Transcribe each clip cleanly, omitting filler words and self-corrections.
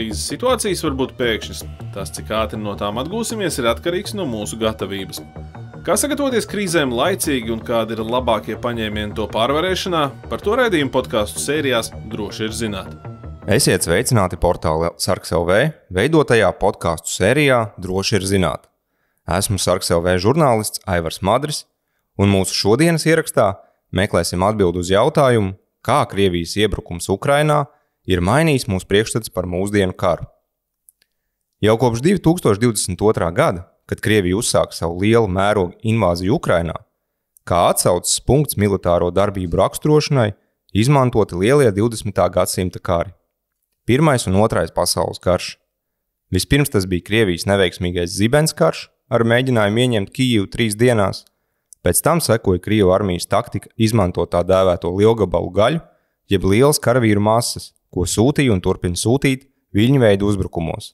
krīzes situācijas var būt pēkšņas. Tas, cik ātri no tām atgūsimies, ir atkarīgs no mūsu gatavības. Kā sagatavoties krīzēm laicīgi un kādi ir labākie paņēmieni to pārvarēšanā, par to raidījumu podcastu sērijās droši ir zināt. Esiet sveicināti portāla Sarks LV veidotajā podcastu sērijā Droši ir zināt. Esmu Sarks LV žurnālists Aivars Madris, un mūsu šodienas ierakstā meklēsim atbildi uz jautājumu, kā Krievijas iebrukums Ukrainā ir mainījis mūsu priekšstats par mūsdienu karu. Jau kopš 2022. gada, kad Krievija uzsāka savu lielu mērogu invāziju Ukrainā, kā atsauces punkts militāro darbību raksturošanai izmantoti lielie 20. gadsimta kari. Pirmais un otrais pasaules karš. Vispirms tas bija Krievijas neveiksmīgais Zibenskarš ar mēģinājumu ieņemt Kijivu 3 dienās, pēc tam sekoja Krievu armijas taktika izmantot tā dēvēto lielgabalu gaļu, jeb lielas karavīru masas, ko sūtīja un turpina sūtīt viļņveidu uzbrukumos.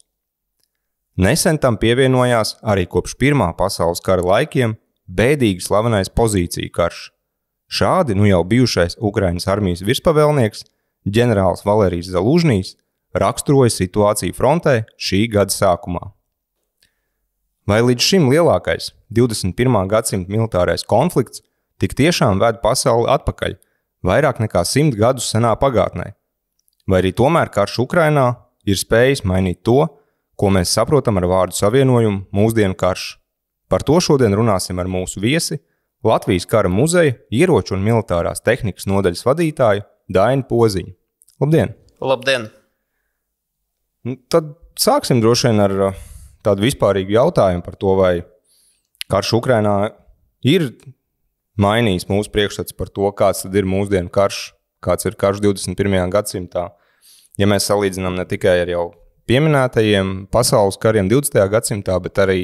Nesen tam pievienojās arī kopš Pirmā pasaules kara laikiem bēdīgi slavenais pozīciju karš. Šādi nu jau bijušais Ukrainas armijas virspavēlnieks ģenerālis Valerijs Zalužņijs raksturoja situāciju frontē šī gada sākumā. Vai līdz šim lielākais 21. gadsimta militārais konflikts tik tiešām ved pasauli atpakaļ, vairāk nekā 100 gadus senā pagātnē? Vai arī tomēr karš Ukrainā ir spējis mainīt to, ko mēs saprotam ar vārdu savienojumu mūsdienu karš? Par to šodien runāsim ar mūsu viesi, Latvijas kara muzeja ieroču un militārās tehnikas nodaļas vadītāju Dainu Poziņu. Labdien! Labdien! Tad sāksim droši vien ar tādu vispārīgu jautājumu par to, vai karš Ukrainā ir mainījis mūsu priekšstats par to, kāds tad ir mūsdienu karš, kāds ir karš 21. gadsimtā. Ja mēs salīdzinām ne tikai ar jau pieminētajiem pasaules kariem 20. gadsimtā, bet arī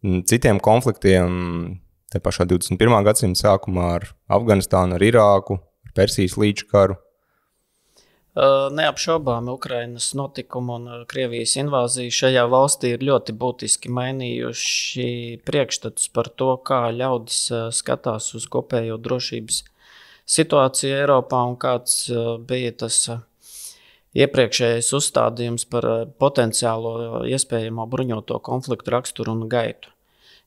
citiem konfliktiem te pašā 21. gadsimta sākumā ar Afganistānu, ar Irāku, ar Persijas līča karu. Neapšaubāmi Ukrainas notikumi un Krievijas invāzija šajā valstī ir ļoti būtiski mainījuši priekšstatus par to, kā ļaudis skatās uz kopējo drošības situāciju Eiropā un kāds bija tas iepriekšējais uzstādījums par potenciālo iespējamo bruņoto konfliktu raksturu un gaitu.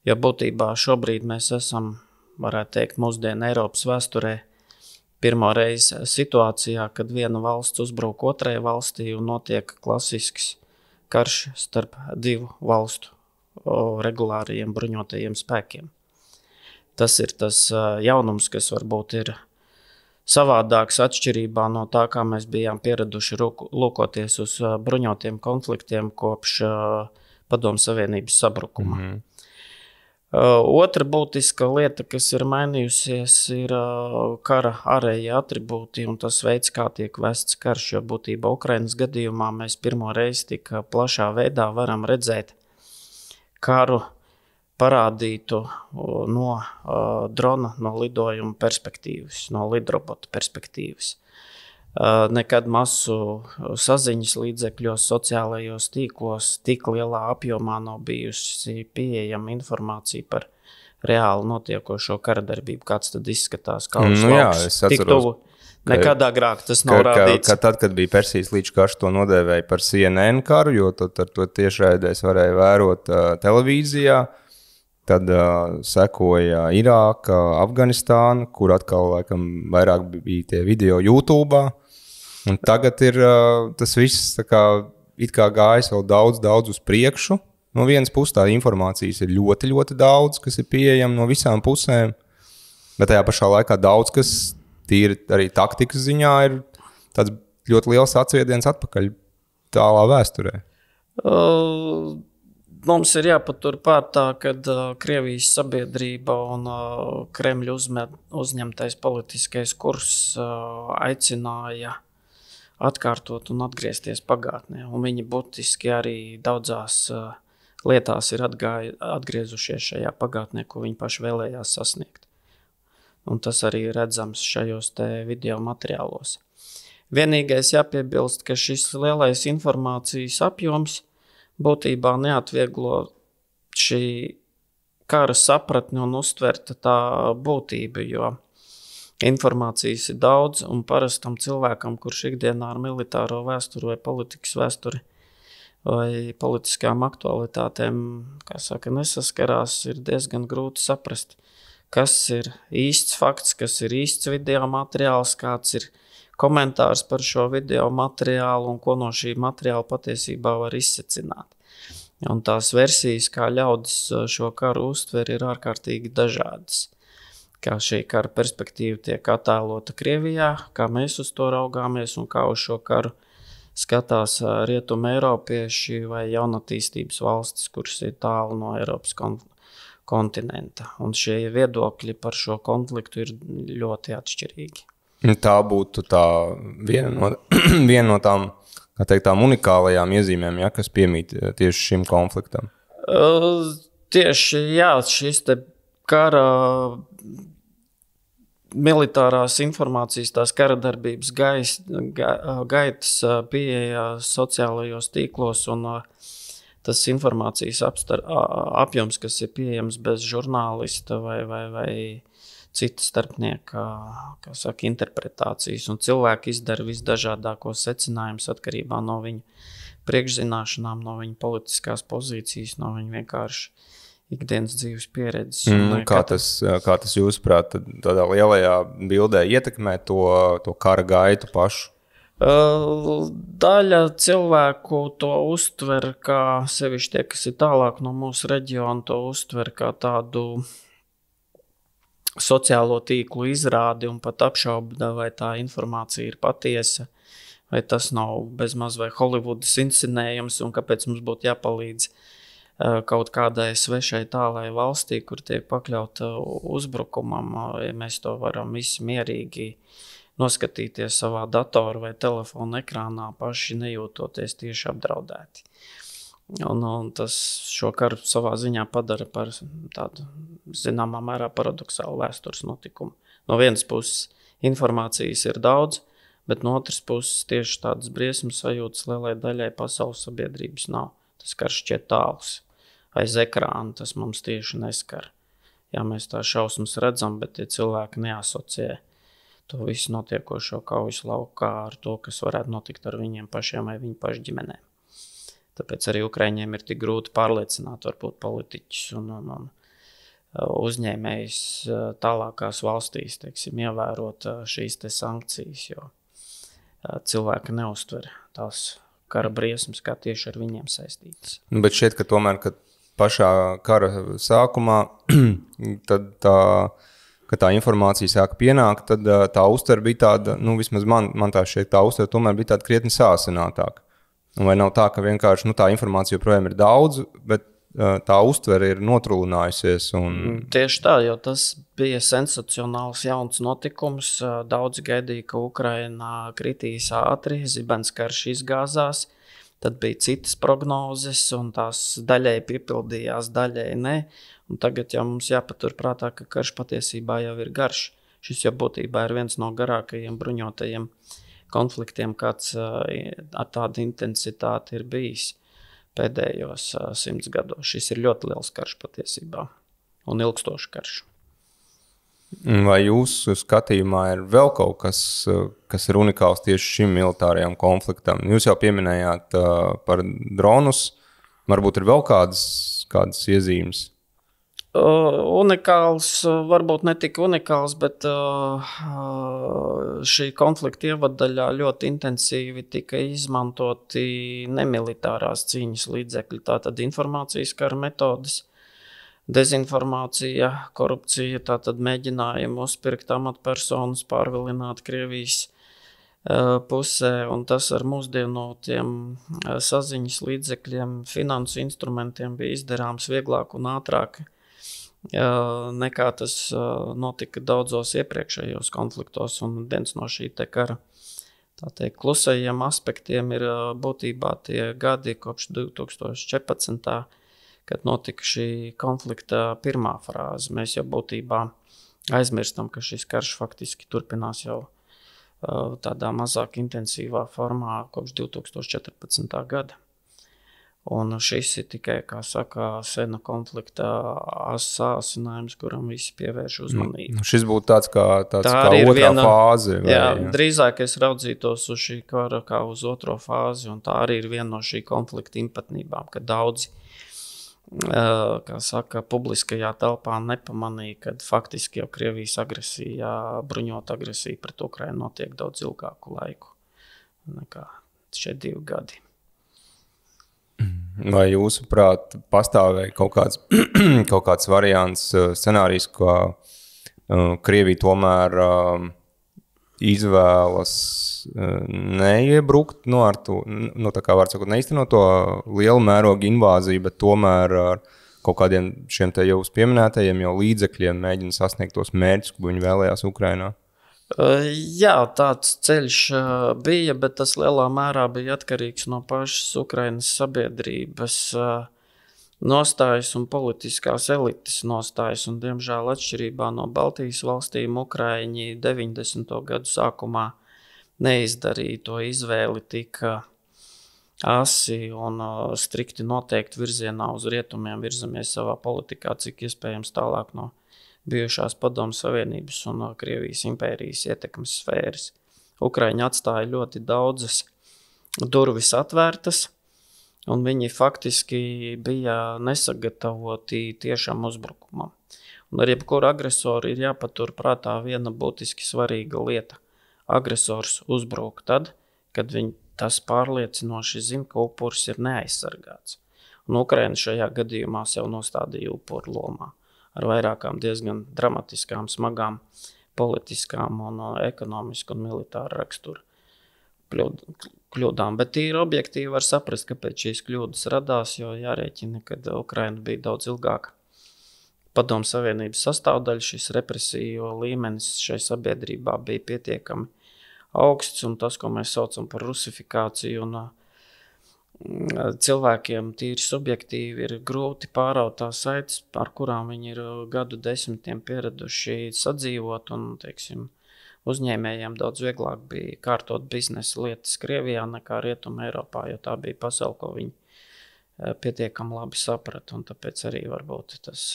Jo būtībā šobrīd mēs esam, varētu teikt, mūsdienu Eiropas vēsturē pirmo reizi situācijā, kad viena valsts uzbruk otrai valstī un notiek klasisks karš starp divu valstu regulārajiem bruņotajiem spēkiem. Tas ir tas jaunums, kas varbūt ir savādāks atšķirībā no tā, kā mēs bijām pieraduši lūkoties uz bruņotiem konfliktiem kopš Padomju Savienības sabrukuma. Otra būtiska lieta, kas ir mainījusies, ir kara ārējie atribūti un tas veids, kā tiek vests karš, jo būtībā Ukrainas gadījumā mēs pirmo reizi tik plašā veidā varam redzēt karu parādītu no drona, no lidojuma perspektīvas, no lidrobota perspektīvas. Nekad masu saziņas līdzekļos, sociālajos tīklos tik lielā apjomā nav bijusi pieejama informācija par reāli notiekošo karadarbību, kāds tad izskatās kaujas lauks. Tik tuvu. Nekad agrāk tas nav rādīts. Tad, kad bija Persijas līča karš, to nodēvēja par CNN karu, jo tad to tiešraidēs varēja vērot televīzijā. Tad sekoja Irāka, Afganistāna, kur atkal laikam vairāk bija tie video YouTube. Un tagad ir tas viss tā kā, it kā gājis vēl daudz uz priekšu. No vienas puses tā informācijas ir ļoti, ļoti daudz, kas ir pieejama no visām pusēm. Bet tajā pašā laikā daudz, kas tīri arī taktikas ziņā ir tāds ļoti liels atsviediens atpakaļ tālā vēsturē. Mums ir jāpatur prātā, kad Krievijas sabiedrība un Kremļa uzņemtais politiskais kurs aicināja atkārtot un atgriezties pagātnē. Un viņi būtiski arī daudzās lietās ir atgriezušies šajā pagātnē, ko viņi paši vēlējās sasniegt. Un tas arī redzams šajos te video materiālos. Vienīgais jāpiebilst, ka šis lielais informācijas apjoms būtībā neatvieglo šī kara sapratni un uztverta tā būtība, jo informācijas ir daudz un parastam cilvēkam, kurš ikdienā ar militāro vēsturi vai politikas vēsturi vai politiskām aktualitātēm, nesaskarās, ir diezgan grūti saprast, kas ir īsts fakts, kas ir īsts video materiāls, kāds ir komentārs par šo video materiālu un ko no šī materiāla patiesībā var izsecināt. Un tās versijas, kā ļaudis šo karu uztver, ir ārkārtīgi dažādas. Kā šī kara perspektīva tiek attēlota Krievijā, kā mēs uz to raugāmies un kā uz šo karu skatās rietuma eiropieši vai jaunatīstības valstis, kuras ir tālu no Eiropas kontinenta. Un šie viedokļi par šo konfliktu ir ļoti atšķirīgi. Tā būtu viena no tām, kā teikt, tām unikālajām iezīmēm, ja, kas piemīt tieši šim konfliktam. Tieši, jā, šis te kara militārās informācijas, tās kara darbības gaitas pieeja sociālajos tīklos un tas informācijas apjoms, kas ir pieejams bez žurnālista vai cita starpnieka, interpretācijas, un cilvēki izdara visdažādākos secinājumus atkarībā no viņu priekšzināšanām, no viņa politiskās pozīcijas, no viņa vienkārši ikdienas dzīves pieredzes. Kā tas jūsuprāt, tādā lielajā bildē ietekmē to kara gaitu pašu? Daļa cilvēku to uztver kā, sevišķi tie, kas ir tālāk no mūsu reģiona, to uztver kā tādu sociālo tīklu izrādi un pat apšauba, vai tā informācija ir patiesa, vai tas nav bezmaz vai Holivudas inscenējums un kāpēc mums būtu jāpalīdz kaut kādai svešai tālai valstī, kur tiek pakļauta uzbrukumam, ja mēs to varam visi mierīgi noskatīties savā datora vai telefona ekrānā, paši nejūtoties tieši apdraudēti. Un tas šo karu savā ziņā padara par tādu zināmā mērā paradoxālu vēstures notikumu. No vienas puses informācijas ir daudz, bet no otras puses tieši tādas briesmas sajūtas lielai daļai pasaules sabiedrības nav. Tas karš šķiet tāls. Aiz ekrāna tas mums tieši neskar. Jā, mēs tā šausmas redzam, bet tie cilvēki neasociē to visu notiekošo kaujas laukā ar to, kas varētu notikt ar viņiem pašiem vai viņu pašu ģimenēm. Tāpēc arī Ukraiņiem ir tik grūti pārliecināt varbūt politiķus un uzņēmējus tālākās valstīs, teiksim, ievērot šīs te sankcijas, jo cilvēki neuztver tās kara briesmas, kā tieši ar viņiem saistītas. Bet šķiet, ka tomēr, kad pašā kara sākumā, tad kad tā informācija sāka pienākt, tad tā uztvere bija tāda, vismaz man tā šeit tā uztvere tomēr bija tāda krietni sāsinātāka. Vai nav tā, ka vienkārši tā informācija joprojām ir daudz, bet tā uztvere ir notrūlinājusies? Tieši tā, jo tas bija sensacionāls jauns notikums. Daudzi gaidīja, ka Ukrainā kritīs ātri, zibens karš izgāzās. Tad bija citas prognozes, un tās daļai piepildījās, daļai ne. Un tagad jau mums jāpatur prātā, ka karš patiesībā jau ir garš. Šis jau būtībā ir viens no garākajiem bruņotajiem konfliktiem, kāds ar tādu intensitāti ir bijis pēdējos 100 gados. Šis ir ļoti liels karš patiesībā un ilgstošs karš. Vai jūsu skatījumā ir vēl kaut kas, kas ir unikāls tieši šim militārajam konfliktam? Jūs jau pieminējāt par dronus, varbūt ir vēl kādas iezīmes? Unikāls, varbūt ne tik unikāls, bet šī konflikta ievaddaļā ļoti intensīvi tika izmantoti nemilitārās cīņas līdzekļi, tātad informācijas kara metodes, dezinformācija, korupcija, tātad mēģinājumi uzpirkt amatpersonas, pārvilināt Krievijas pusē, un tas ar mūsdienu tiem saziņas līdzekļiem, finansu instrumentiem bija izdarāms vieglāk un ātrāk nekā tas notika daudzos iepriekšējos konfliktos, un viens no šī te kara klusajiem aspektiem ir būtībā tie gadi kopš 2014. Kad notika šī konflikta pirmā frāze. Mēs jau būtībā aizmirstam, ka šis karš faktiski turpinās jau tādā mazāk intensīvā formā kopš 2014. gada. Un šis ir tikai, kā saka, sena konflikta sāsinājums, kuram visi pievērš uzmanību. Šis būtu tāds kā arī otrā fāze. Drīzāk es raudzītos uz šī kara kā uz otro fāzi, un tā arī ir viena no šī konflikta īpatnībām, ka daudzi, kā saka, publiskajā telpā nepamanīja, kad faktiski jau Krievijas agresija, bruņota agresija pret Ukrainu notiek daudz ilgāku laiku nekā šie 2 gadi. Vai jūsuprāt pastāvēja kaut kāds variants, scenārijs, ka Krievija tomēr izvēlas neiebrukt, tā kā var sakot, neiztenot to lielu mērogu invāziju, bet tomēr ar kaut kādiem šiem te jau pieminētajiem jau līdzekļiem mēģina sasniegt tos mērķus, ko viņi vēlējās Ukrainā? Jā, tāds ceļš bija, bet tas lielā mērā bija atkarīgs no pašas Ukrainas sabiedrības nostājas un politiskās elites nostājas. Un, diemžēl, atšķirībā no Baltijas valstīm, Ukraiņi 90. gadu sākumā neizdarīja to izvēli tik asi un strikti noteikti virzienā uz rietumiem, virzamies savā politikā, cik iespējams tālāk no bijušās Padomju Savienības un Krievijas impērijas ietekmes sfēras. Ukraiņi atstāja ļoti daudzas durvis atvērtas, un viņi faktiski bija nesagatavoti tiešām uzbrukumam. Un ar jebkuru agresoru ir jāpatur prātā viena būtiski svarīga lieta. Agresors uzbruk tad, kad tas pārliecinoši zina, ka upuris ir neaizsargāts. Un Ukraina šajā gadījumā sev nostādīja upuru lomā ar vairākām diezgan dramatiskām, smagām, politiskām un ekonomisku un militāru raksturu kļūdām. Bet tīri objektīvi var saprast, kāpēc šīs kļūdas radās, jo jārēķina, kad Ukraina bija daudz ilgāka Padomju Savienības sastāvdaļa, šis represiju līmenis šai sabiedrībā bija pietiekami augsts, un tas, ko mēs saucam par rusifikāciju, un cilvēkiem tīri subjektīvi ir grūti pāraut tās saites, ar kurām viņi ir gadu desmitiem pieraduši sadzīvot, un, teiksim, uzņēmējiem daudz vieglāk bija kārtot biznesa lietas Krievijā nekā Rietuma Eiropā, jo tā bija pasaule, ko viņi pietiekami labi saprata, un tāpēc arī varbūt tas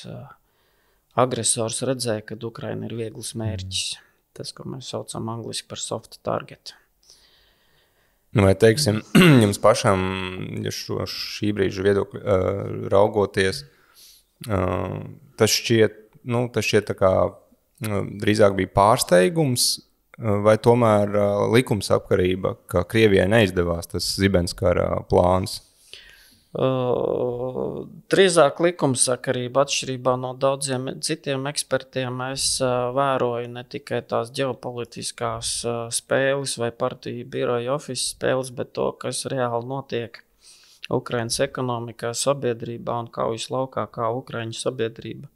agresors redzēja, ka Ukraina ir viegls mērķis, tas, ko mēs saucam angliski par soft target. Vai, teiksim, jums pašam, ja šī brīža viedokļa raugoties, tas šķiet tā kā drīzāk bija pārsteigums, vai tomēr likumsakarība, ka Krievijai neizdevās tas zibenskara plāns? Drīzāk likumsakarība, atšķirībā no daudziem citiem ekspertiem, es vēroju ne tikai tās ģeopolitiskās spēles vai partiju biroja office spēles, bet to, kas reāli notiek Ukrainas ekonomikā, sabiedrībā un kaujas laukā, kā Ukraiņu sabiedrība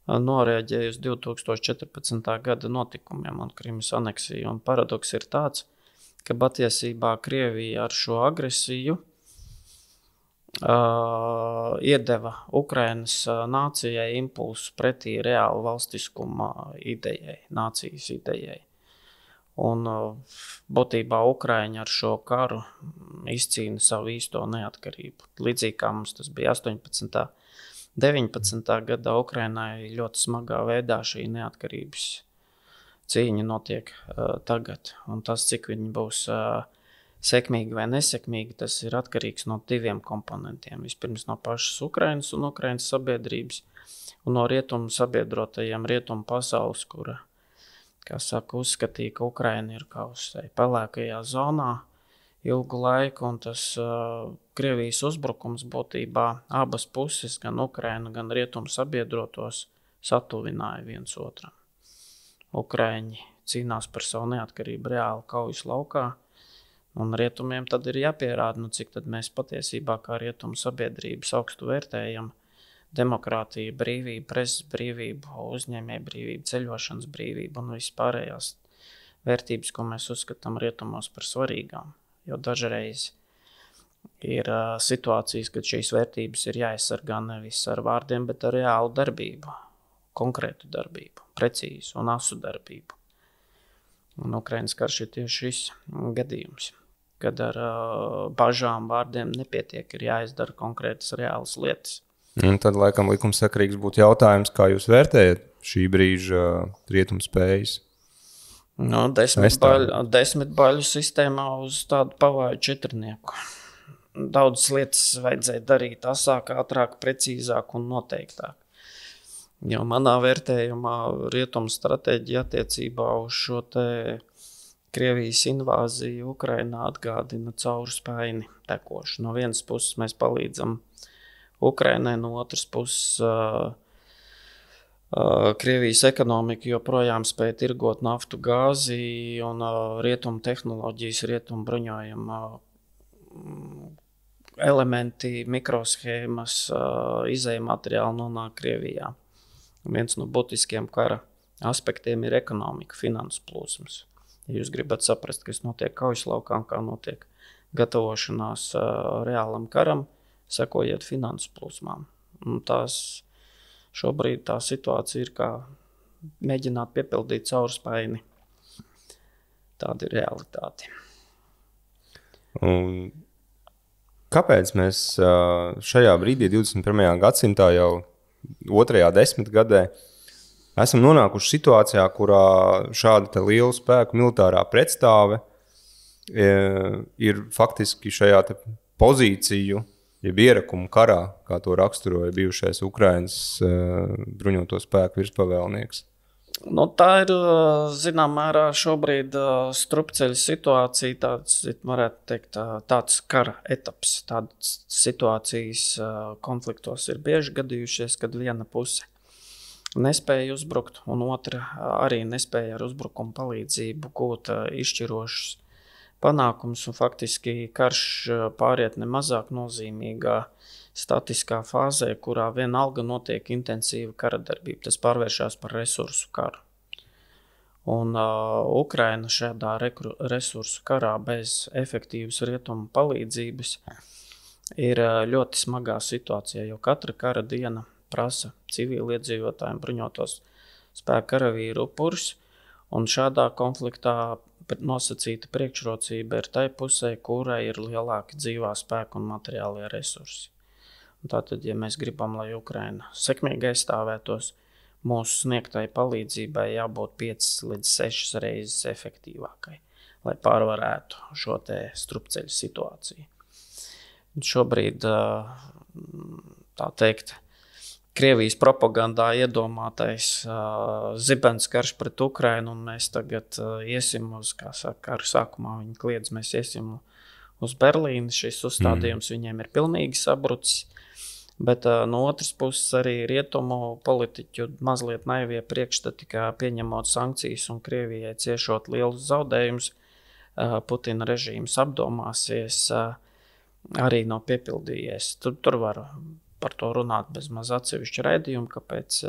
noreaģēja uz 2014. gada notikumiem un Krimas aneksiju. Un paradoks ir tāds, ka patiesībā Krievija ar šo agresiju iedeva Ukrainas nācijai impulsu pretī reāli valstiskuma idejai, nācijas idejai. Un būtībā Ukraiņi ar šo karu izcīna savu īsto neatkarību. Līdzīgi kā mums tas bija 18. 19. gadā Ukrainai ļoti smagā veidā šī neatkarības cīņa notiek tagad. Un tas, cik viņi būs sekmīgi vai nesekmīgi, tas ir atkarīgs no 2 komponentiem. Vispirms no pašas Ukrainas un Ukrainas sabiedrības un no rietumu sabiedrotajiem rietumu pasaules, kura, kā saka, uzskatīja, ka Ukraina ir kā uz pelēkajā zonā ilgu laiku, un tas Krievijas uzbrukums būtībā abas puses, gan Ukraina, gan rietumu sabiedrotos, satuvināja viens otram. Ukraiņi cīnās par savu neatkarību reāli kaujas laukā, un rietumiem tad ir jāpierāda, cik tad mēs patiesībā kā rietumu sabiedrības augstu vērtējam demokrātiju, brīvību, preses brīvību, uzņēmēju brīvību, ceļošanas brīvību un vispārējās vērtības, ko mēs uzskatām rietumos par svarīgām. Jo dažreiz ir situācijas, kad šīs vērtības ir jāaizsargā nevis ar vārdiem, bet ar reālu darbību, konkrētu darbību, precīzu un asu darbību. Un Ukrainas karš ir tieši šis gadījums. kad ar bažām vārdiem nepietiek, ir jāizdara konkrētas reālas lietas. Un tad, laikam, likumsakarīgs būtu jautājums, kā jūs vērtējat šī brīža rietumspējas? No, 10 baļu sistēmā uz tādu pavāju 4. Daudzas lietas vajadzēja darīt asāk, ātrāk, precīzāk un noteiktāk. Jo manā vērtējumā rietumu stratēģija attiecībā uz šo te Krievijas invāziju Ukrainā atgādina cauri spaini tekošu. No vienas puses mēs palīdzam Ukrainai, no otras puses Krievijas ekonomika joprojām spēja tirgot naftu, gāzi un rietumu tehnoloģijas, rietumu bruņojuma elementi, mikroshēmas, izēja materiāli nonāk Krievijā. Viens no būtiskiem kara aspektiem ir ekonomika, finanses plūsmas. Ja jūs gribat saprast, kas notiek kaujas laukā un kā notiek gatavošanās reālam karam, sekojiet finanses plūsmām. Un šobrīd tā situācija ir kā mēģināt piepildīt caur spaini. Tāda ir realitāte. Un kāpēc mēs šajā brīdī, 21. gadsimtā, jau 2. desmitgadē, esam nonākuši situācijā, kurā šāda liela spēku militārā pretstāve ir faktiski šajā pozīciju, jeb ierakumu karā, kā to raksturoja bijušais Ukrainas bruņoto spēku virspavēlnieks? Tā ir, zinām mērā, šobrīd strupceļa situācija, tāds kara etaps. Tādas situācijas konfliktos ir bieži gadījušies, kad viena puse nespēja uzbrukt, un otra arī nespēja ar uzbrukumu palīdzību gūt izšķirošus panākumus, un faktiski karš pāriet nemazāk nozīmīgā statiskā fāzē, kurā vienalga notiek intensīva kara darbība. Tas pārvēršas par resursu karu. Un Ukraina šādā resursu karā bez efektīvas rietumu palīdzības ir ļoti smagā situācijā, jo katra kara diena prasa civiliedzīvotājiem bruņotos spēku karavīru upurus, un šādā konfliktā nosacīta priekšrocība ir tai pusē, kurai ir lielāki dzīvā spēka un materiālie resursi. Un tātad, ja mēs gribam, lai Ukraina sekmīgi aizstāvētos, mūsu sniegtai palīdzībai jābūt 5 līdz 6 reizes efektīvākai, lai pārvarētu šo te strupceļu situāciju. Un šobrīd, tā teikt, Krievijas propagandā iedomātais zibens karš pret Ukrainu, un mēs tagad iesim uz, kā saka, kara sākumā viņi kliedz, mēs iesim uz Berlīni. Šis uzstādījums viņiem ir pilnīgi sabrucis, bet no otras puses arī rietumu politiķu mazliet naivie priekšstati, kā pieņemot sankcijas un Krievijai ciešot lielus zaudējumus, Putina režīms apdomāsies, arī nav piepildījies. Tur var par to runāt bez maz atsevišķa raidījuma, kāpēc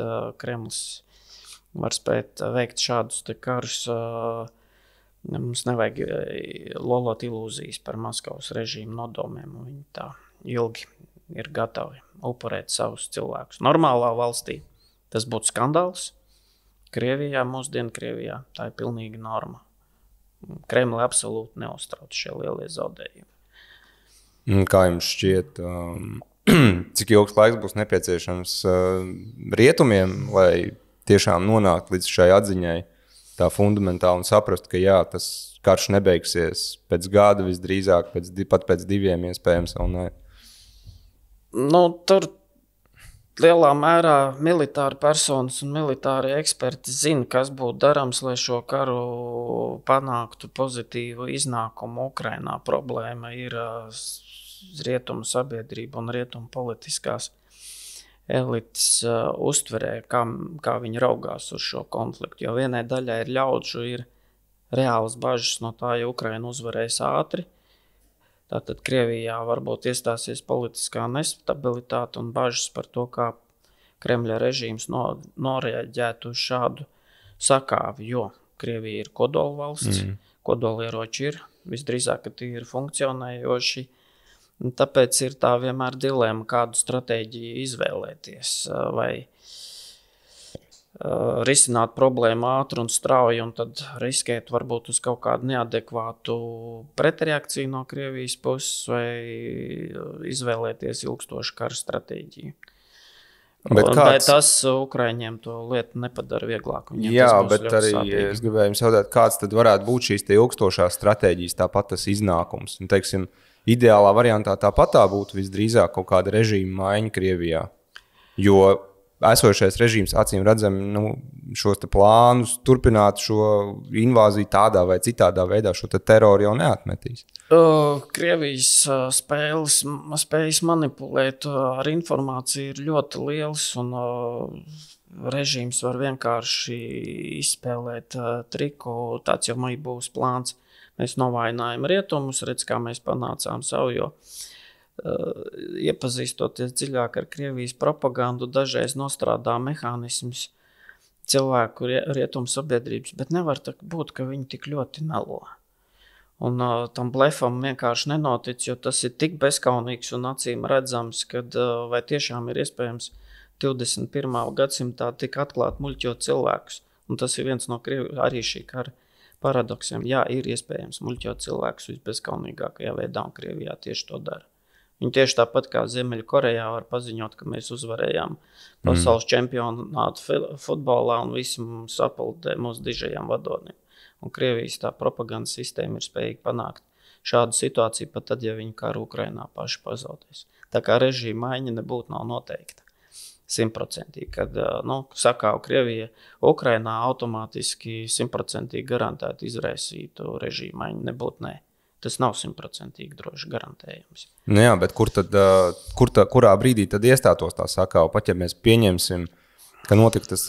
Kremlis var spēt veikt šādus te karus. Mums nevajag lolot ilūzijas par Maskavas režīmu nodomiem, un viņi tā ilgi ir gatavi upurēt savus cilvēkus. Normālā valstī tas būtu skandāls. Krievijā, mūsdienu Krievijā, tā ir pilnīga norma. Kremli absolūti neuztrauc šie lielie zaudējumi. Kā jums šķiet, cik ilgs laiks būs nepieciešams rietumiem, lai tiešām nonāktu līdz šai atziņai tā fundamentāli un saprast, ka jā, tas karš nebeigsies pēc gada, visdrīzāk pat pēc 2 iespējams vēl ne? Tur lielā mērā militāri personas un militāri eksperti zina, kas būtu darams, lai šo karu panāktu pozitīvu iznākumu Ukrainā. Problēma ir rietumu sabiedrība un rietumu politiskās elites uztverē, kā viņi raugās uz šo konfliktu. Jo vienai daļai ir ļaudžu, ir reāls bažas no tā, ja Ukraina uzvarēs ātri. Tātad Krievijā varbūt iestāsies politiskā nestabilitāte un bažas par to, kā Kremļa režīms noreaģētu uz šādu sakāvi, jo Krievija ir kodola valsts, kodolieroči ir visdrīzāk, ka tie ir funkcionējoši. Tāpēc ir tā vienmēr dilema, kādu stratēģiju izvēlēties. Vai risināt problēmu ātri un strauji, un tad riskēt varbūt uz kaut kādu neadekvātu pretreakciju no Krievijas puses vai izvēlēties ilgstošu kara stratēģiju. Bet tas Ukraiņiem to lietu nepadara vieglāk. Jā, bet arī sāpīgi. Es gribēju jums jautāt, kāds tad varētu būt šīs tie ilgstošās stratēģijas, tāpat tas iznākums. Un, teiksim, ideālā variantā tāpat tā būtu visdrīzāk kaut kāda režīma maiņa Krievijā. Jo esošais režīms acīm redzam šos plānus turpināt šo invāziju tādā vai citādā veidā, šo teroru jau neatmetīs. Krievijas spējas manipulēt ar informāciju ir ļoti liels, un režīms var vienkārši izspēlēt triku. Tāds jau būs plāns. Mēs novājinājām rietumus, redz, kā mēs panācām savu, jo iepazīstoties dziļāk ar Krievijas propagandu, dažreiz nostrādā mehānisms cilvēku rietumu sabiedrības, bet nevar būt, ka viņi tik ļoti melo. Un tam blefam vienkārši nenotic, jo tas ir tik bezkaunīgs un acīm redzams, kad vai tiešām ir iespējams 21. gadsimtā tik atklāt muļķot cilvēkus. Un tas ir viens no arī šī kara paradoksiem. Jā, ir iespējams muļķot cilvēkus visbezkaunīgākajā veidā, un Krievijā tieši to dara. Viņi tieši tāpat kā Ziemeļkorejā var paziņot, ka mēs uzvarējām pasaules čempionātu futbolā un visi mums apaldē mūsu dižajām vadonim. Un Krievijas tā propagandas sistēma ir spējīga panākt šādu situāciju pat tad, ja viņi karu Ukrainā paši pazaudēs. Tā kā režīma maiņa nebūtu nav noteikta 100%. Kad sakāv Krievija Ukrainā automātiski 100% garantēti izraisītu režīma maiņu nebūtu nē. Tas nav 100% droši garantējams. Jā, bet kurā brīdī tad iestātos tā sakāva? Pat ja mēs pieņemsim, ka notika tas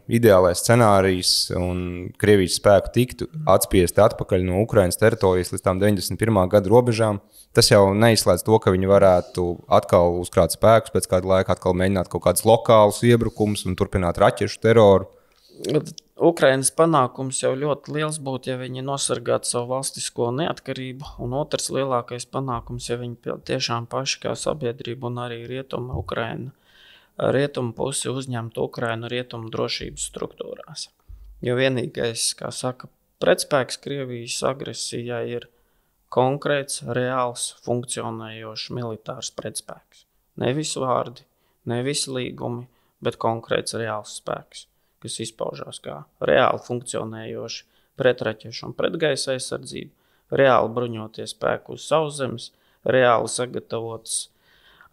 ideālais scenārijs un Krievijas spēku tiktu atspiesti atpakaļ no Ukrainas teritorijas līdz tām 91. gada robežām, tas jau neizslēdz to, ka viņi varētu atkal uzkrāt spēkus, pēc kāda laika atkal mēģināt kaut kādus lokālus iebrukumus un turpināt raķešu teroru. Ukrainas panākums jau ļoti liels būtu, ja viņi nosargātu savu valstisko neatkarību, un otrs lielākais panākums, ja viņi tiešām paši kā sabiedrība un arī rietumu pusi uzņemtu Ukrainu rietumu drošības struktūrās. Jo vienīgais, kā saka, pretspēks Krievijas agresijai ir konkrēts, reāls, funkcionējošs militārs pretspēks. Nevis vārdi, nevis līgumi, bet konkrēts reāls spēks, kas izpaužās kā reāli funkcionējoši pretraķešu un pretgaisa aizsardzību, reāli bruņoties spēku uz sauszemes, reāli sagatavotas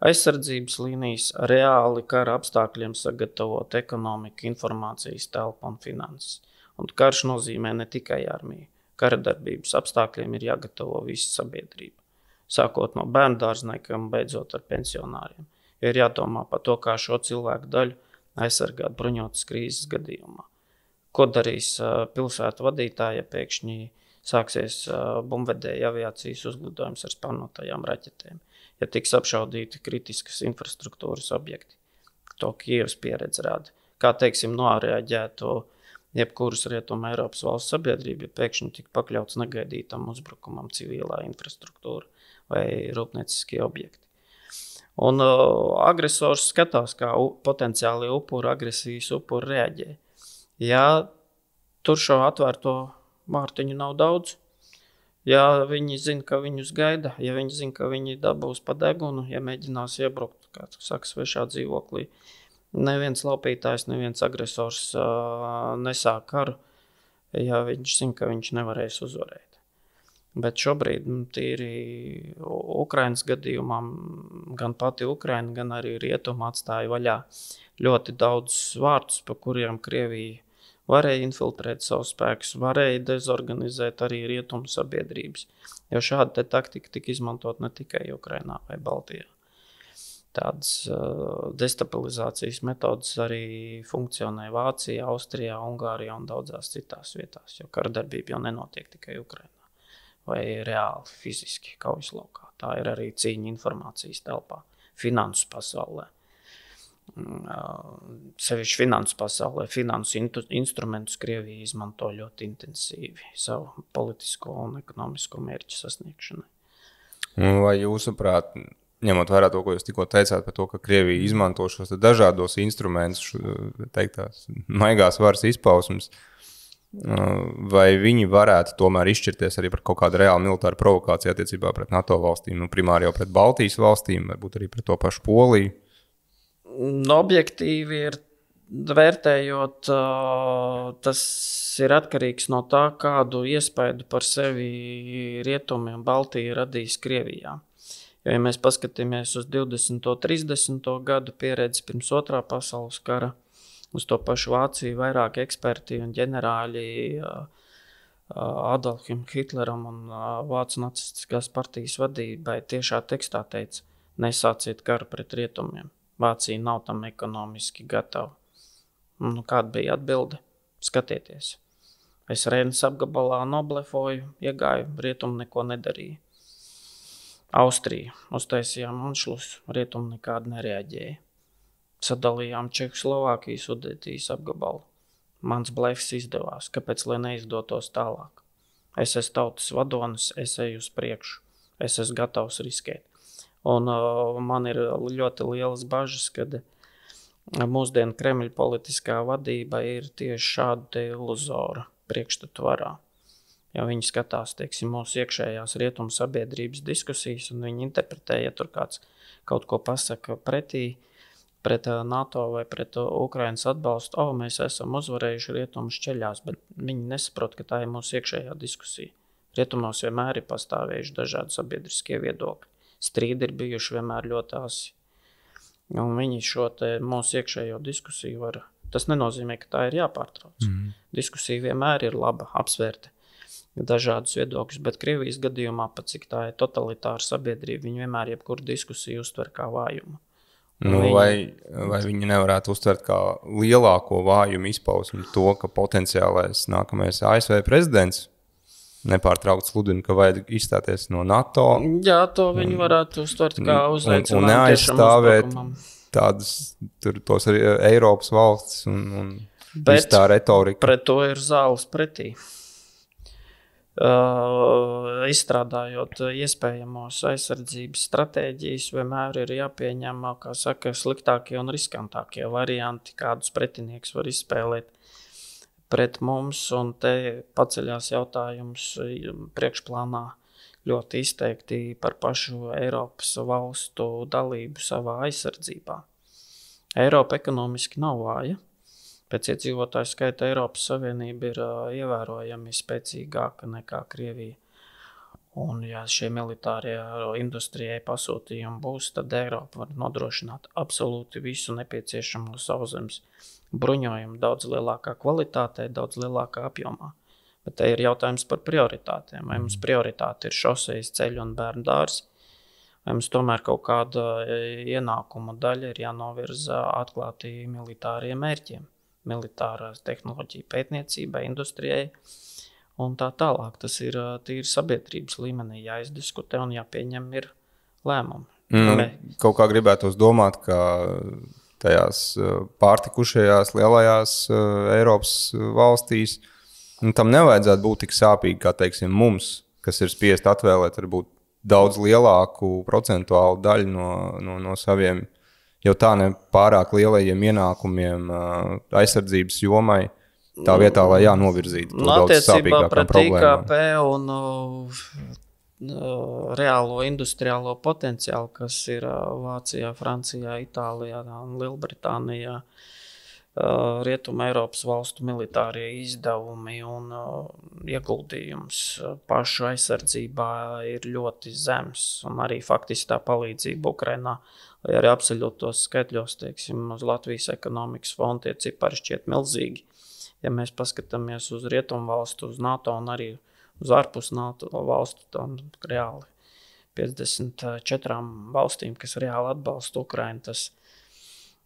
aizsardzības līnijas, reāli kara apstākļiem sagatavot ekonomiku, informācijas telpu un finanses. Un karš nozīmē ne tikai armiju. Kara darbības apstākļiem ir jāgatavo visa sabiedrība. Sākot no bērndārzniekam, beidzot ar pensionāriem. Ir jādomā par to, kā šo cilvēku daļu aizsargāt bruņotas krīzes gadījumā. Ko darīs pilsētu vadītāji, ja pēkšņi sāksies bumbvedēja aviācijas uzlidojums ar spanotajām raķetēm? Ja tiks apšaudīti kritiskas infrastruktūras objekti, to Kievas pieredze rāda. Kā, teiksim, noreaģētu jebkuras rietuma Eiropas valsts sabiedrība, ja pēkšņi tik pakļauts negaidītam uzbrukumam civilā infrastruktūra vai rūpnieciskie objekti. Un agresors skatās, kā potenciāli agresijas upuri reaģē. Ja tur šo atvērto vārtiņu nav daudz, ja viņi zina, ka viņus gaida, ja viņi zina, ka viņi dabūs pa degunu, ja mēģinās iebrukt, kā tu saka, svešā dzīvoklī, neviens laupītājs, neviens agresors nesāk karu, ja viņš zina, ka viņš nevarēs uzvarēt. Bet šobrīd tīri Ukrainas gadījumā gan pati Ukraina, gan arī rietumi atstāja vaļā ļoti daudz vārtus, pa kuriem Krievija varēja infiltrēt savus spēkus, varēja dezorganizēt arī rietumu sabiedrības. Jo šāda taktika tika izmantot ne tikai Ukrainā vai Baltijā. Tādas destabilizācijas metodas arī funkcionē Vācijā, Austrijā, Ungārijā un daudzās citās vietās, jo karadarbība jau nenotiek tikai Ukrainā vai reāli fiziski kaujas laukā. Tā ir arī cīņa informācijas telpā, finansu pasaulē. Sevišķi finansu pasaulē, finansu instrumentus Krievija izmanto ļoti intensīvi savu politisko un ekonomisko mērķu sasniegšanai. Vai jūsuprāt, ņemot vērā to, ko jūs tikko teicāt par to, ka Krievija izmanto šos dažādos instrumentus, teiktās maigās varas izpausmes, vai viņi varētu tomēr izšķirties arī par kaut kādu reālu militāru provokāciju attiecībā pret NATO valstīm, primāri jau pret Baltijas valstīm, varbūt arī pret to pašu Poliju? Objektīvi ir vērtējot, tas ir atkarīgs no tā, kādu iespaidu par sevi Rietumi un Baltija radīs Krievijā. Jo, ja mēs paskatāmies uz 20. un 30. gadu pieredzi pirms otrā pasaules kara, uz to pašu Vāciju, vairāk eksperti un ģenerāļi Adolfam Hitleram un Vācu nacistiskās partijas vadībai tiešā tekstā teica, nesāciet karu pret Rietumiem. Vācija nav tam ekonomiski gatava. Kāda bija atbilde? Skatieties. Es Reinas apgabalā noblefoju, iegāju, Rietumi neko nedarīja. Austrija uztaisījām anšlus, Rietumi nekādi nereaģēja. Sadalījām Čehoslovākijas Sudētijas apgabalu. Mans blefs izdevās, kāpēc lai neizdotos tālāk. Es esmu tautas vadonis, es eju uz priekšu, es esmu gatavs riskēt. Un man ir ļoti lielas bažas, kad mūsdienu Kremļa politiskā vadība ir tieši šāda te iluzora priekšstatu varā. Ja viņi skatās, teiksim, mūsu iekšējās rietumu sabiedrības diskusijas un viņi interpretē, ja tur kāds kaut ko pasaka pretī, pret NATO vai pret Ukrainas atbalstu, mēs esam uzvarējuši rietumu šķeļās, bet viņi nesaprot, ka tā ir mūsu iekšējā diskusija. Rietumos vienmēr ir pastāvējuši dažādi sabiedriskie viedokļi. Strīdi ir bijuši vienmēr ļoti asi. Un viņi šo te mūsu iekšējo diskusiju var, tas nenozīmē, ka tā ir jāpārtrauc. Diskusija vienmēr ir laba, apsvērta dažādus viedokļus, bet Krievijas gadījumā, pat cik tā ir totalitāra sabiedrība, viņi vienmēr jebkuru diskusiju uztver kā vājumu. Vai viņi nevarētu uztvert kā lielāko vājumu izpausmi to, ka potenciālais nākamais ASV prezidents nepārtraukt sludina, ka vajag izstāties no NATO? Jā, to viņi varētu uztvert kā uzaicinājumu. Un neaizstāvēt tādas, tos arī Eiropas valstis un viss tā retorika. Pret to ir zāles pretī. Izstrādājot iespējamos aizsardzības stratēģijas, vienmēr ir jāpieņem, kā saka, sliktākie un riskantākie varianti, kādus pretinieks var izspēlēt pret mums, un te paceļās jautājums priekšplānā ļoti izteikti par pašu Eiropas valstu dalību savā aizsardzībā. Eiropa ekonomiski nav vāja. Pēc iedzīvotāju skaita Eiropas Savienība ir ievērojami spēcīgāka nekā Krievija. Un, ja šie militārie industrijai pasūtījumi būs, tad Eiropa var nodrošināt absolūti visu nepieciešamo sauszemes bruņojumu daudz lielākā kvalitātē, daudz lielākā apjomā. Bet te ir jautājums par prioritātēm. Vai mums prioritāte ir šosejas, ceļi un bērnu dārzi? Vai mums tomēr kaut kāda ienākuma daļa ir jānovirza atklāti militāriem mērķiem? Militārās tehnoloģija pētniecībai, industrijai un tā tālāk. Tas ir tīri sabiedrības līmenī jāizdiskutē un jāpieņem ir lēmumi. Kaut kā gribētos domāt, ka tajās pārtikušajās lielajās Eiropas valstīs tam nevajadzētu būt tik sāpīgi, kā teiksim mums, kas ir spiest atvēlēt varbūt daudz lielāku procentuālu daļu no saviem jau tā ne pārāk lielajiem ienākumiem aizsardzības jomai, tā vietā, lai novirzītu to daudz sāpīgākām problēmām. Attiecībā pret IKP un reālo industriālo potenciālu, kas ir Vācijā, Francijā, Itālijā un Lielbritānijā, Rietuma Eiropas valstu militārie izdevumi un ieguldījums pašu aizsardzībā ir ļoti zems, un arī faktiski tā palīdzība Ukrainā, lai arī absolūtos skaitļos, teiksim, uz Latvijas ekonomikas fonda tie cipari šķiet milzīgi. Ja mēs paskatāmies uz Rietumu valstu, uz NATO un arī uz ārpus NATO valstu, tam reāli 54 valstīm, kas reāli atbalsta Ukrainu, tas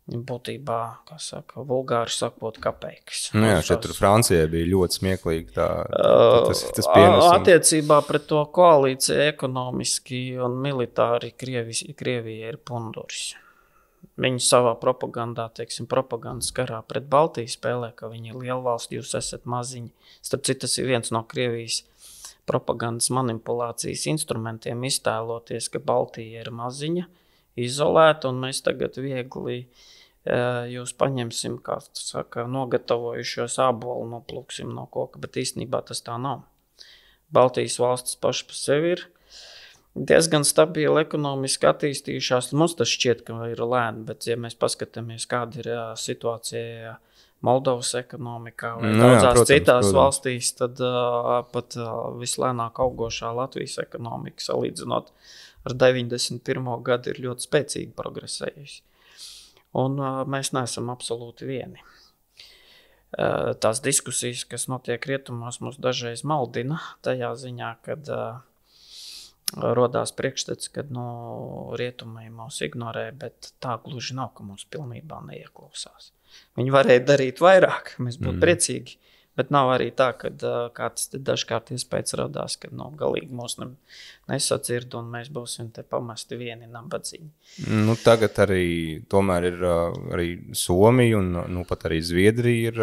būtībā, kā saka, vulgāri sakot, kapeikas. Jā, šeit tur Francijai bija ļoti smieklīgi tas pienesums. Attiecībā pret to koalīciju ekonomiski un militāri Krievija ir punduris. Viņi savā propagandā, teiksim, propagandas karā pret Baltiju spēlē, ka viņi ir liela valsts, jūs esat maziņi. Starp citu, tas ir viens no Krievijas propagandas manipulācijas instrumentiem iztēloties, ka Baltija ir maziņa, izolēta, un mēs tagad viegli jūs paņemsim, kā saka, nogatavojušos ābolu noplūksim no koka, bet īstenībā tas tā nav. Baltijas valstis paši pa sevi ir diezgan stabili ekonomiski attīstījušās. Mums tas šķiet, ka ir lēni, bet ja mēs paskatāmies, kāda ir situācija Moldovas ekonomikā vai daudzās citās valstīs, tad pat vislēnāk augošā Latvijas ekonomika, salīdzinot ar 91. gadu, ir ļoti spēcīgi progresējusi. Un mēs neesam absolūti vieni. Tās diskusijas, kas notiek rietumos, mūs dažreiz maldina tajā ziņā, kad rodās priekšstats, kad rietumai mūs ignorē, bet tā gluži nav, ka mūs pilnībā neieklausās. Viņi varēja darīt vairāk, mēs būtu priecīgi, bet nav arī tā, ka kāds dažkārt iespējas radās, ka galīgi mūs nesadzird un mēs būsim te pamesti vieni nabadzīgi. Tagad arī tomēr ir arī Somija un pat arī Zviedrija ir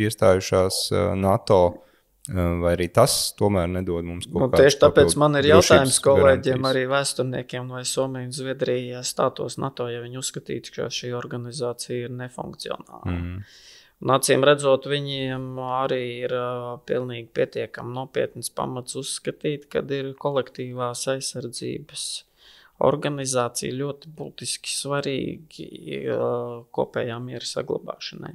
iestājušās NATO, vai arī tas tomēr nedod mums kaut kāds tieši tāpēc man ir jautājums kolēģiem, arī vēsturniekiem, vai Somija un Zviedrija stātos NATO, ja viņi uzskatītu, ka šī organizācija ir nefunkcionāla. Un acīm redzot, viņiem arī ir pilnīgi pietiekami nopietnas pamats uzskatīt, kad ir kolektīvās aizsardzības organizācija ļoti būtiski svarīgi kopējā miera saglabāšanai.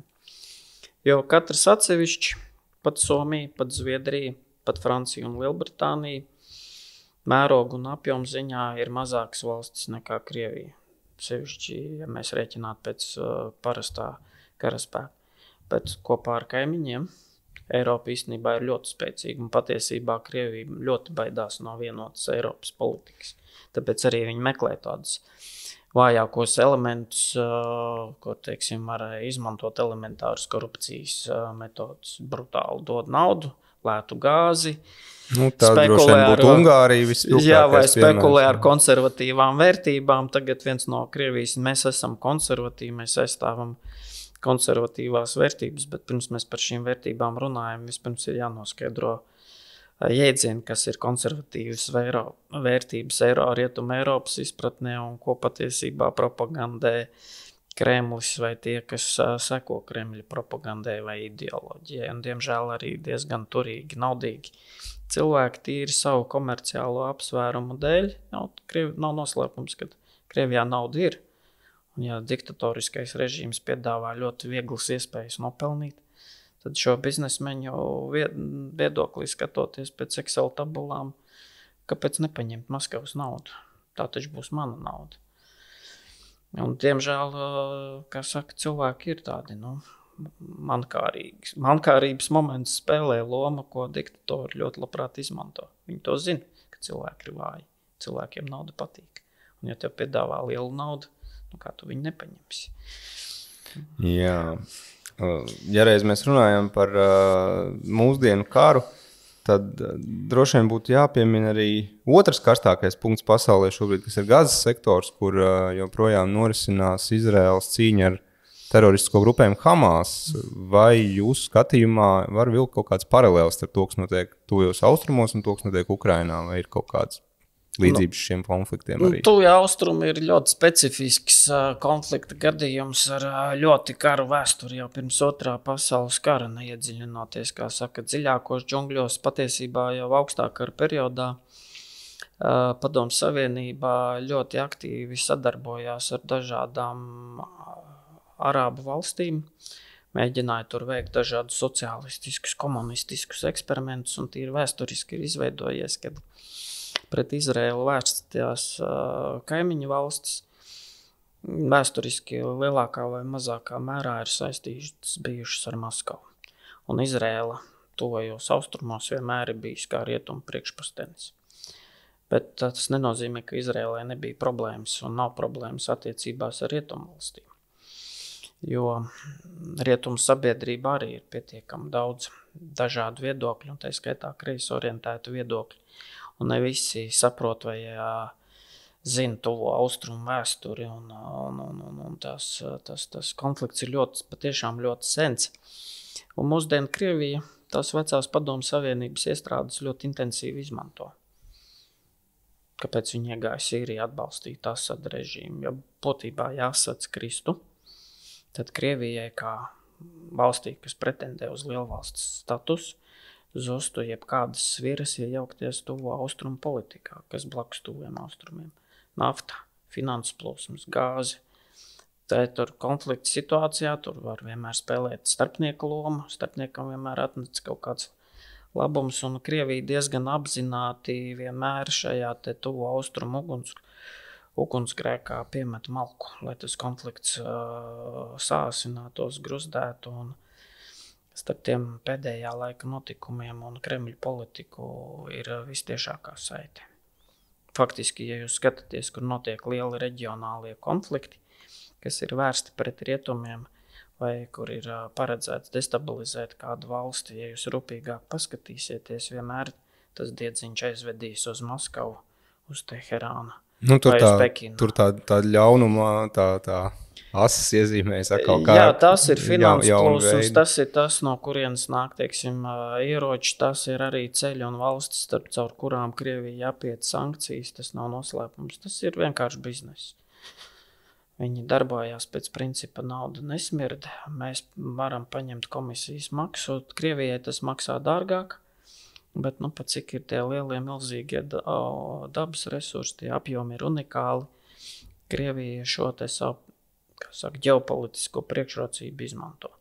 Jo katrs atsevišķi, pat Somija, pat Zviedrija, pat Francija un Lielbritānija, mērogu un apjomu ziņā ir mazākas valstis nekā Krievija. Sevišķi, ja mēs rēķinātu pēc parastā karaspēka. Bet kopā ar kaimiņiem Eiropa īstenībā ir ļoti spēcīga un patiesībā Krievija ļoti baidās no vienotas Eiropas politikas. Tāpēc arī viņi meklē tādus vājākos elementus, ko, teiksim, var izmantot elementārus korupcijas metodus. Brutāli dod naudu, lētu gāzi, spekulē ar Ungāriju, vai spekulē ar konservatīvām vērtībām. Tagad viens no Krievijas, mēs esam konservatīvi, mēs aizstāvam konservatīvās vērtības, bet pirms mēs par šīm vērtībām runājam, vispirms ir jānoskaidro jēdzieni, kas ir konservatīvas vērtības Rietumu Eiropas izpratnē un ko patiesībā propagandē Kremlis vai tie, kas seko Kremļa propagandē vai ideoloģijai. Un, diemžēl, arī diezgan turīgi, naudīgi cilvēki tīri savu komerciālo apsvērumu dēļ. Nav noslēpums, ka Krievijā nauda ir. Un, ja diktatoriskais režīms piedāvā ļoti vieglas iespējas nopelnīt, tad šo biznesmeņu viedoklī skatoties pēc Excel tabulām, kāpēc nepaņemt Maskavas naudu? Tā taču būs mana nauda. Un, diemžēl, kā saka, cilvēki ir tādi, mankārīgi. Mankārības moments spēlē loma, ko diktatori ļoti labprāt izmanto. Viņi to zina, ka cilvēki ir vāji. Cilvēkiem nauda patīk. Un, ja tev piedāvā lielu naudu, kā tu viņu nepaņemsi? Jā. Ja reiz mēs runājam par mūsdienu karu, tad droši vien būtu jāpiemina arī otrs karstākais punkts pasaulē šobrīd, kas ir Gazas sektors, kur joprojām norisinās Izraēlas cīņa ar teroristisko grupējumu Hamas. Vai jūsu skatījumā var vilkt kaut kāds paralēls ar to, kas notiek tuvajos austrumos un to, kas notiek Ukrainā, vai ir kaut kāds līdzības šiem konfliktiem arī? Tuvie austrumi ir ļoti specifisks konflikta gadījums ar ļoti karu vēsturi jau pirms otrā pasaules kara, neiedziļinoties, kā saka, dziļākos džungļos. Patiesībā jau augstā kara periodā Padomju Savienībā ļoti aktīvi sadarbojās ar dažādām arābu valstīm, mēģināja tur veikt dažādus sociālistiskus, komunistiskus eksperimentus, un tīri vēsturiski ir izveidojies, kad pret Izraēlu vērstījās kaimiņu valstis. Vēsturiski lielākā vai mazākā mērā ir saistītas bijušas ar Maskavu. Un Izraēla tuvajos austrumos vienmēr ir bijis kā rietumu priekšpostenis. Bet tas nenozīmē, ka Izraēlai nebija problēmas un nav problēmas attiecībās ar rietumu valstīm. Jo rietumu sabiedrība arī ir pietiekami daudz dažādu viedokļu, un tā skaitā kreisi orientētu viedokļu. Un ne visi saprot vai zina tuvo austrumu vēsturi, un tas konflikts ir patiešām ļoti sens. Un mūsdienu Krievija tās vecās Padomju Savienības iestrādes ļoti intensīvi izmanto. kāpēc viņi iegāja Sīriju atbalstīt Asad režīmu. Ja būtībā jāsac Kristu, tad Krievijai kā valstī, kas pretendē uz lielvalsts statusu, zustu jebkādas sviras iejaukties tuvo austrumu politikā, kas blakus tuviem austrumiem. Nafta, finanses plūsmas, gāzi. Tā tur konflikta situācijā, tur var vienmēr spēlēt starpnieku lomu, starpniekam vienmēr atnec kaut kāds labums, un Krievija diezgan apzināti vienmēr šajā te tuvo austrumu ugunsgrēkā piemet malku, lai tas konflikts sāsinātos, gruzdētu, un starp tiem pēdējā laika notikumiem un Kremļa politiku ir vistiešākā saite. Faktiski, ja jūs skatāties, kur notiek lieli reģionālie konflikti, kas ir vērsti pret rietumiem, vai kur ir paredzēts destabilizēt kādu valsti, ja jūs rūpīgāk paskatīsieties, vienmēr tas diedziņš aizvedīs uz Maskavu, uz Teherānu vai uz Pekinu. Tur tā ļaunuma, tā asas iezīmējas atkal kā... Jā, tas ir finanses plūsums, tas ir tas, no kurienes nāk, teiksim, ieroči, tas ir arī ceļi un valstis, caur kurām Krievija apiet sankcijas, tas nav noslēpums, tas ir vienkārši bizness. Viņi darbojās pēc principa nauda nesmird, mēs varam paņemt komisijas maksu, Krievijai tas maksā dārgāk, bet pat cik ir tie lielie milzīgie dabas resursi, tie apjomi ir unikāli, Krievija šo te savu, ģeopolitisko priekšrocību izmanto.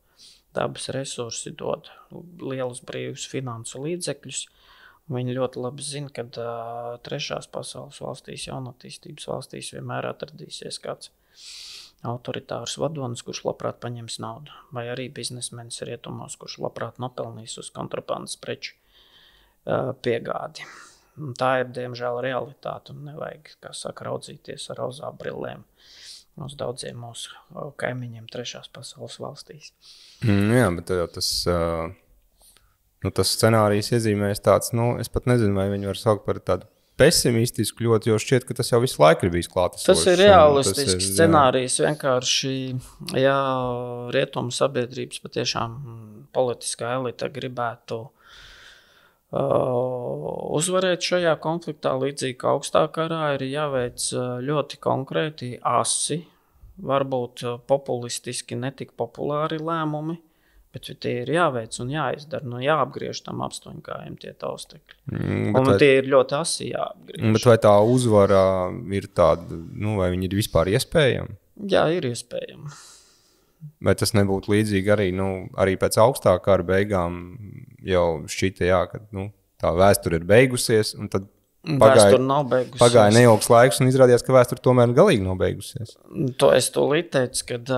Dabas resursi dod lielus brīvus finansu līdzekļus, viņi ļoti labi zina, ka trešās pasaules valstīs, jaunatīstības valstīs vienmēr atradīsies kāds autoritārs vadonis, kurš labprāt paņems naudu, vai arī biznesmenis rietumos, kurš labprāt nopelnīs uz kontrabandas preču piegādi. Un tā ir, diemžēl, realitāte, un nevajag, kā saka, raudzīties ar rozā brillēm uz daudziem mūsu kaimiņiem trešās pasaules valstīs. Jā, bet tas scenārijs iezīmēs tāds, es pat nezinu, vai viņi var saukt par tādu pesimistisku ļoti, jo šķiet, ka tas jau visu laiku ir bijis klātesošs. Tas ir realistisks scenārijs, vienkārši, ja rietumu sabiedrības patiešām politiskā elita gribētu uzvarēt šajā konfliktā, līdzīgi kā augstā karā, ir jāveic ļoti konkrēti asi, varbūt populistiski netik populāri lēmumi, bet tie ir jāveic un jāizdara, jāapgriež tam apstuņkājiem tie taustekļi. Un tie ir ļoti asi jāapgriež. Bet vai tā uzvara ir tāda, vai viņi ir vispār iespējama? Jā, ir iespējama. Vai tas nebūtu līdzīgi arī, arī pēc augstā kara beigām jau šķita, ka tā vēsture ir beigusies, un tad pagāja neilgs laiks, un izrādījās, ka vēsture tomēr galīgi nav beigusies. To es tūlīt teicu, kad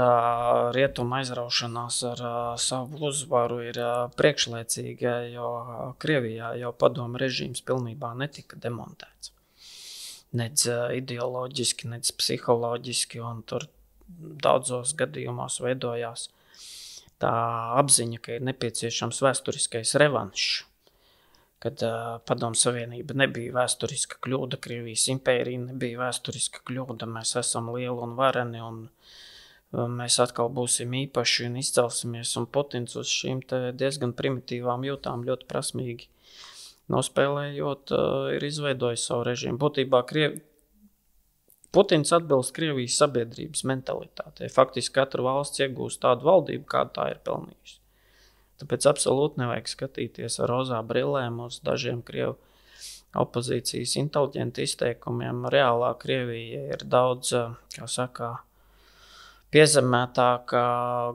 rietuma aizraušanās ar savu uzvaru ir priekšlaicīga, jo Krievijā jau padomu režīms pilnībā netika demontēts. Nec ideoloģiski, nec psiholoģiski, un tur daudzos gadījumos veidojās tā apziņa, ka ir nepieciešams vēsturiskais revanšs, kad Padomu Savienība nebija vēsturiska kļūda, Krievijas impērija nebija vēsturiska kļūda, mēs esam lieli un vareni, un mēs atkal būsim īpaši un izcelsimies, un Putins uz šīm te diezgan primitīvām jūtām ļoti prasmīgi nospēlējot, ir izveidojis savu režīmu. Būtībā Putins atbilst Krievijas sabiedrības mentalitātei. Faktiski katra valsts iegūst tādu valdību, kādu tā ir pelnījusi. Tāpēc absolūti nevajag skatīties ar rozā brillēm uz dažiem Krievu opozīcijas inteliģentu izteikumiem. Reālā Krievija ir daudz, piezemētākā,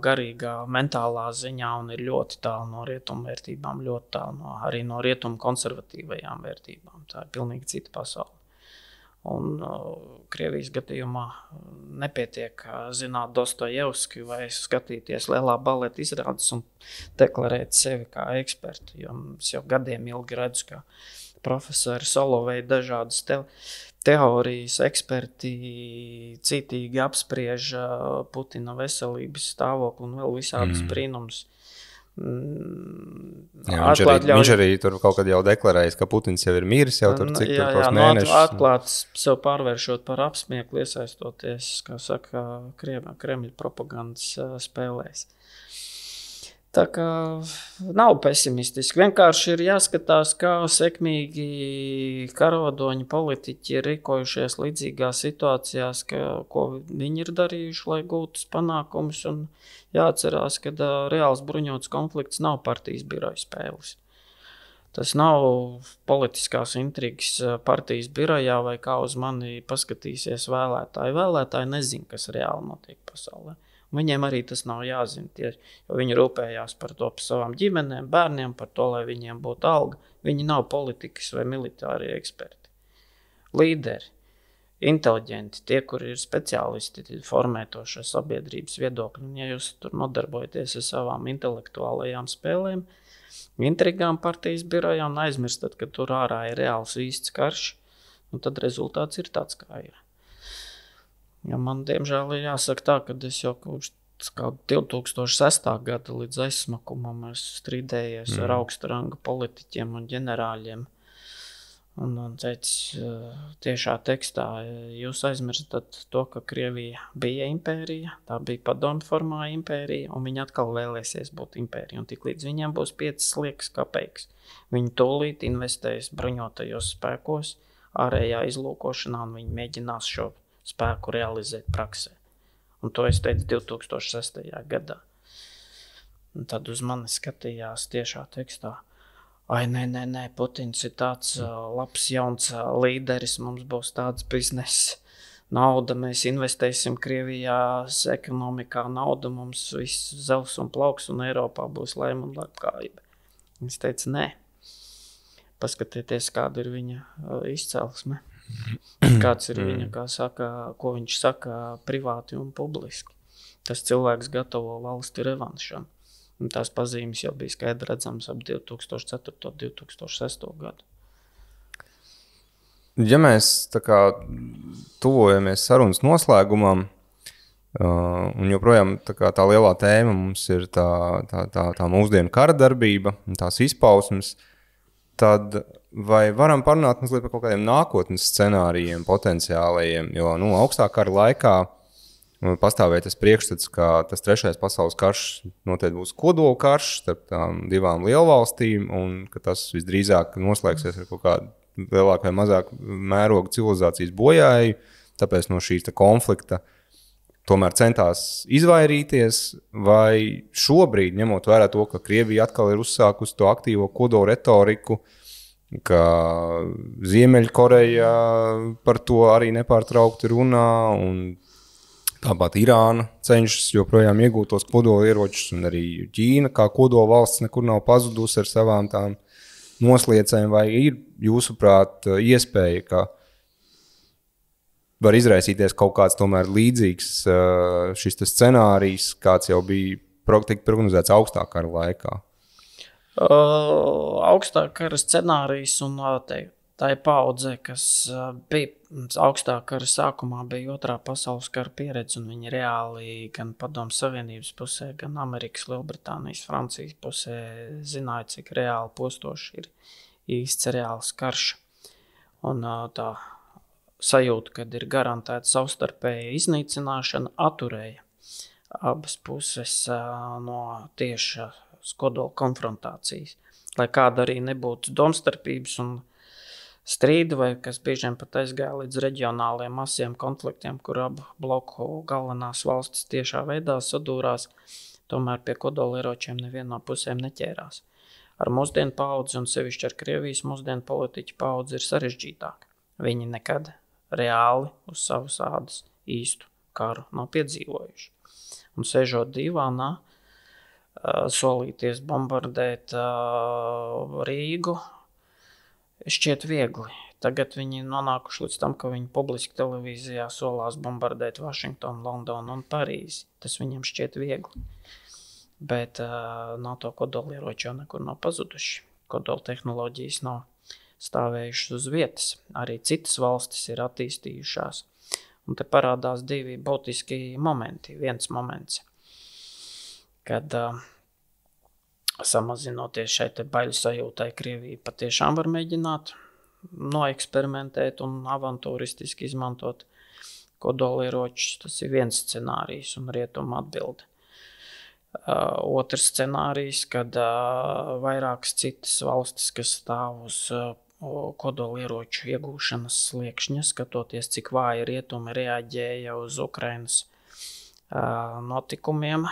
garīgā, mentālā ziņā un ir ļoti tālu no rietumu vērtībām, ļoti tālu arī no rietumu konservatīvajām vērtībām. Tā ir pilnīgi cita pasaule. Un Krievijas gadījumā nepietiek zināt Dostojevski vai skatīties lielā baleta izrādes un deklarēt sevi kā ekspertu, jo es jau gadiem ilgi redzu, ka profesori Solovei dažādas teorijas eksperti cītīgi apspriež Putina veselības stāvokli un vēl visādas brīnums. Jā, viņš arī tur kaut kad jau deklarējis, ka Putins jau ir miris jau tur cik tur tos mēnešus. Atklāts sev pārvēršot par apsmieklu, iesaistoties, kā saka, Kremļa propagandas spēlēs. Tā kā nav pesimistiski. Vienkārši ir jāskatās, kā sekmīgi karodoņi politiķi ir rīkojušies līdzīgās situācijās, ko viņi ir darījuši, lai gūtu panākumus. Un jāatcerās, ka reāls bruņots konflikts nav partijas biroja spēles. Tas nav politiskās intrigas partijas birojā vai kā uz mani paskatīsies vēlētāji. Vēlētāji nezin, kas reāli notiek pasaulē. Viņiem arī tas nav jāzina, jo viņi rūpējās par to par savām ģimenēm, bērniem, par to, lai viņiem būtu alga. Viņi nav politikas vai militārie eksperti. Līderi, inteliģenti, tie, kuri ir speciālisti, formē to šo sabiedrības viedokļu. Un ja jūs tur nodarbojaties ar savām intelektuālajām spēlēm, intrigām partijas birojā un aizmirstat, ka tur ārā ir reāls īsts karš, tad rezultāts ir tāds, kā ir. Ja man, diemžēl, ir jāsaka tā, ka es jau kopš 2006. gada līdz aizsmakumam esmu strīdējies ar augsta ranga politiķiem un ģenerāļiem. Un teicu tiešā tekstā, jūs aizmirstat to, ka Krievija bija impērija, tā bija padomju formā impērija, un viņi atkal vēlēsies būt impērija. Un tik līdz viņiem būs 5 liekas kapeikas. Viņi tūlīt investēs bruņotajos spēkos, ārējā izlūkošanā, un viņi mēģinās šo spēku realizēt praksē. Un to es teicu 2006. gadā. Un tad uz mani skatījās tiešā tekstā. Ai, nē, Putins ir tāds labs jauns līderis, mums būs tāds bizness. Nauda, mēs investēsim Krievijās ekonomikā, nauda mums viss zels un plauks, un Eiropā būs laima un labklājība. Es teicu, nē. Paskatieties, kāda ir viņa izcelsme. Kāds ir viņa, ko viņš saka privāti un publiski. Tas cilvēks gatavo valsti revanšam. Un tās pazīmes jau bija skaidri redzams ap 2004. 2006. gadu. Ja mēs tā kā tuvojamies sarunas noslēgumam, un joprojām tā lielā tēma mums ir tā mūsdienu kara darbība un tās izpausmes, tad vai varam parunāt mazliet par kaut kādiem nākotnes scenārijiem potenciālajiem, jo augstā kara laikā pastāvēja tas priekšstats, ka tas 3. pasaules karš noteikti būs kodola karš starp tām 2 lielvalstīm, un ka tas visdrīzāk noslēgsies ar kaut kādu lielāku vai mazāku mērogu civilizācijas bojāju, tāpēc no šīs konflikta tomēr centās izvairīties, vai šobrīd, ņemot vērā to, ka Krievija atkal ir uzsākusi to aktīvo kodola retoriku, ka Ziemeļkoreja par to arī nepārtraukti runā, un tāpat Irāna cenšas joprojām iegūt tos kodola ieročus, un arī Ķīna kā kodola valsts nekur nav pazudusi ar savām tām nosliecēm, vai ir, jūsuprāt, iespēja, ka var izraisīties kaut kāds tomēr līdzīgs šis scenārijs, kāds jau bija prognozēts augstā kara laikā? Augstā kara scenārijs un tā ir paudze, kas bija augstā kara sākumā, bija Otrā pasaules kara pieredze, un viņi reāli gan Padomju Savienības pusē, gan Amerikas, Lielbritānijas, Francijas pusē zināja, cik reāli postoši ir īsts reāls karš. Un tā sajūta, kad ir garantēta savstarpēja iznīcināšana, atturēja abas puses no tiešas kodola konfrontācijas. Lai kāda arī nebūtu domstarpības un strīdi, vai kas bieži vien pat aizgāja līdz reģionāliem masiem konfliktiem, kur abu bloku galvenās valstis tiešā veidā sadūrās, tomēr pie kodolieročiem neviena no pusēm neķērās. Ar mūsdienu paudzi un sevišķi ar Krievijas mūsdienu politiķu paudzi ir sarežģītāk. Viņi nekad reāli uz savas ādas īstu karu nav piedzīvojuši. Un sēžot divānā, solīties bombardēt Rīgu šķiet viegli. Tagad viņi nonākuši līdz tam, ka viņi publiski televīzijā solās bombardēt Vašingtonu, Londonu un Parīzi. Tas viņam šķiet viegli. Bet no to kodolieroči jau nekur nav pazuduši. Kodola tehnoloģijas nav stāvējušas uz vietas. Arī citas valstis ir attīstījušās. Un te parādās 2 būtiski momenti. Viens moments, kad samazinoties šai te baļu sajūtai, Krievija patiešām var mēģināt noeksperimentēt un avantūristiski izmantot kodolieročus. Tas ir viens scenārijs un rietuma atbilde. Otrs scenārijs, kad vairākas citas valstis, kas stāv uz kodolieroču iegūšanas sliekšņa, skatoties, cik vāji rietumi reaģēja uz Ukrainas notikumiem,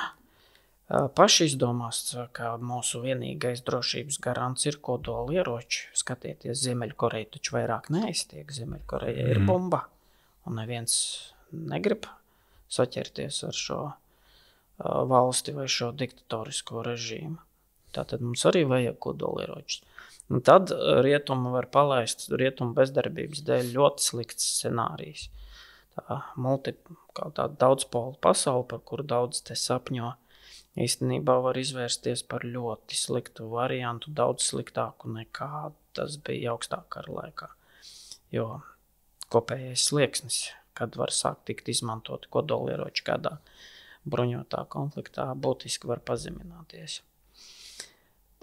paši izdomās, ka mūsu vienīgais drošības garants ir kodolieroči. Skatieties, Ziemeļkoreja taču vairāk neaiztiek. Ziemeļkoreja ir bomba, un neviens negrib saķerties ar šo valsti vai šo diktatorisko režīmu. Tātad mums arī vajag kodolieročus. Un tad rietumi var palaist rietumu bezdarbības dēļ ļoti slikts scenārijs. Tā daudzpolu pasauli, par kuru daudz te sapņo, īstenībā var izvērsties par ļoti sliktu variantu, daudz sliktāku nekā tas bija augstā kara laikā. Jo kopējais slieksnis, kad var sākt tikt izmantot kodolieroči kādā bruņotā konfliktā, būtiski var pazemināties.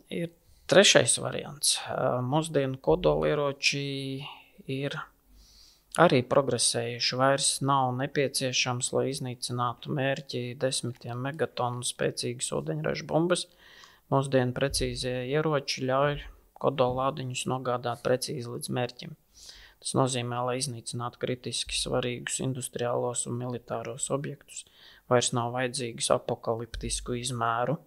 Ir trešais variants. Mūsdienu kodolieroči ir arī progresējuši. Vairs nav nepieciešams, lai iznīcinātu mērķi 10 megatonu spēcīgas ūdeņraža bumbas. Mūsdienu precīzie ieroči ļauj kodolādiņus nogādāt precīzi līdz mērķim. Tas nozīmē, lai iznīcinātu kritiski svarīgus industriālos un militāros objektus, vairs nav vajadzīgas apokaliptisku izmēru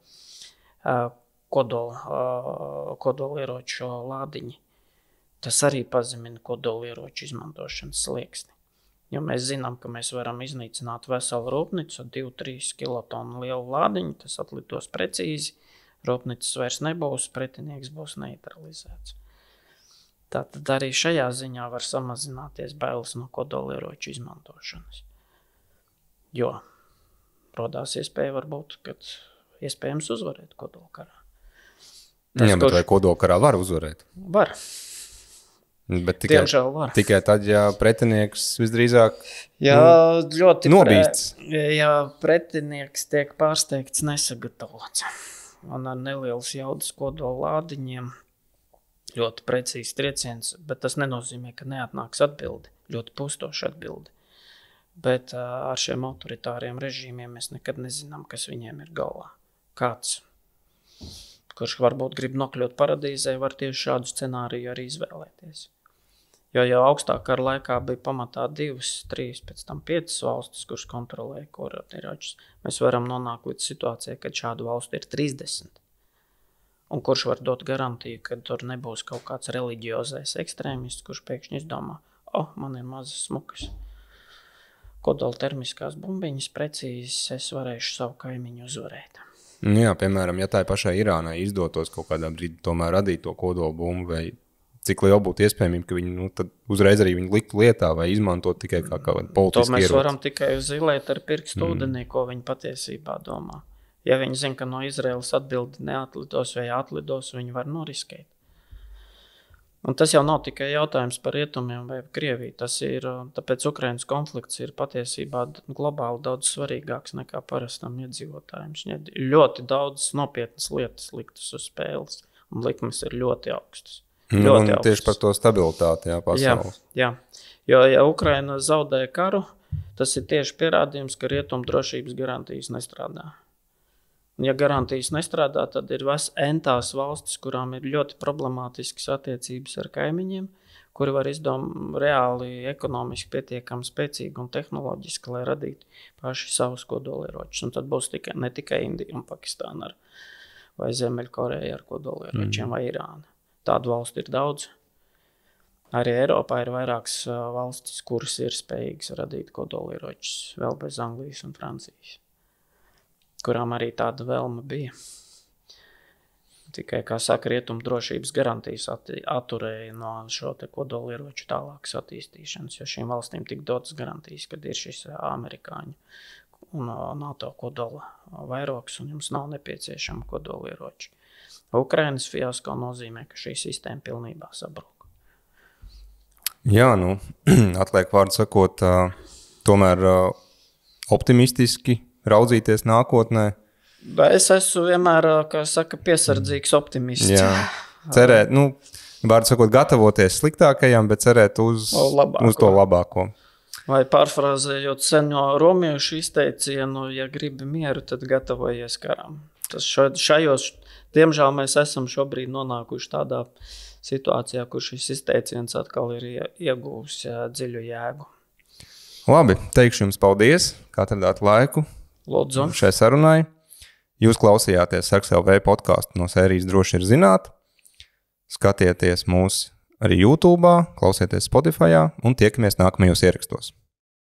kodolieroču lādiņi. Tas arī pazemina kodolieroču izmantošanas slieksni. Jo mēs zinām, ka mēs varam iznīcināt veselu rūpnicu ar 2-3 kilotonu lielu lādiņu, tas atlidos precīzi, rūpnicas vairs nebūs, pretinieks būs neutralizēts. Tātad arī šajā ziņā var samazināties bailes no kodolieroču izmantošanas. Jo rodās iespēja varbūt, kad iespējams uzvarēt kodolkarā. Jā, bet vai kodolkarā var uzvarēt? Var. Bet Diemžēl var. Tikai tad, ja pretinieks visdrīzāk nobīsts. Ja pretinieks tiek pārsteigts nesagatavots un ar nelielas jaudas kodola lādiņiem, ļoti precīzi trieciens, bet tas nenozīmē, ka neatnāks atbildi, ļoti pustoša atbildi. Bet ar šiem autoritāriem režīmiem mēs nekad nezinām, kas viņiem ir galvā. Kāds, kurš varbūt grib nokļūt paradīzē, var tieši šādu scenāriju arī izvēlēties. Jo jau augstā kara laikā bija pamatā 2, 3, pēc tam 5 valstis, kuras kontrolēja kodolieročus. Mēs varam nonākt līdz situācijai, kad šādu valstu ir 30. Un kurš var dot garantiju, ka tur nebūs kaut kāds reliģiozais ekstrēmists, kurš pēkšņi izdomā, man ir mazas smukas kodoltermiskās bumbiņas, precīzi es varēšu savu kaimiņu uzvarēt. Jā, piemēram, ja tā pašai Irānai izdotos kaut kādā brīdī tomēr radīt to kodolbumbu, vai cik liela būtu iespējamība, ka viņi tad uzreiz arī viņu liktu lietā vai izmantot tikai kā politiski ieroci. To mēs varam tikai zilēt ar pirkstu ūdenī, ko viņi patiesībā domā. Ja viņi zina, ka no Izraēlas atbildi neatlidos vai atlidos, viņi var noriskēt. Un tas jau nav tikai jautājums par rietumiem vai Krieviju. Tas ir, tāpēc Ukrainas konflikts ir patiesībā globāli daudz svarīgāks nekā parastam iedzīvotājiem. Ļoti daudz nopietnas lietas liktas uz spēles, un likmes ir ļoti augstas. Tieši par to stabilitāti, pasaules. Jā. Jo, ja Ukraina zaudē karu, tas ir tieši pierādījums, ka rietumu drošības garantijas nestrādā. Ja garantijas nestrādā, tad ir entās valstis, kurām ir ļoti problemātiskas attiecības ar kaimiņiem, kuri var reāli ekonomiski pietiekami spēcīgi un tehnoloģiski, lai radītu paši savus kodolieročus. Un tad būs ne tikai Indija un Pakistāna vai Ziemeļkoreja ar kodolieročiem vai Irāna. Tādu valstu ir daudz. Arī Eiropā ir vairākas valstis, kuras ir spējīgas radīt kodolieročus, vēl bez Anglijas un Francijas, kurām arī tāda vēlme bija. Tikai, kā saka, rietumu drošības garantijas atturēja no šo te kodolieroču tālākas attīstīšanas, jo šīm valstīm tik dotas garantijas, kad ir šis amerikāņu un NATO kodola vairogs, un jums nav nepieciešama kodolieroči. Ukrainas fiasko nozīmē, ka šī sistēma pilnībā sabrūk. Jā, atliek vārdu sakot, tomēr optimistiski raudzīties nākotnē. Es esmu vienmēr, kā saka, piesardzīgs optimists. Jā, cerēt, vārdu sakot, gatavoties sliktākajam, bet cerēt uz to labāko. Vai pārfrāzējot seno romiešu izteicienu, ja gribi mieru, tad gatavojies karam. Tas šajos, diemžēl mēs esam šobrīd nonākuši tādā situācijā, kur šis izteiciens atkal ir iegūs dziļu jēgu. Labi, teikšu jums paldies, ka atradāt laiku Lūdzu. šai sarunai. Jūs klausījāties Sarks LV podcastu no sērijas Droši ir zināt. Skatieties mūs arī YouTube, klausieties Spotify un tiekamies nākamajos ierakstos.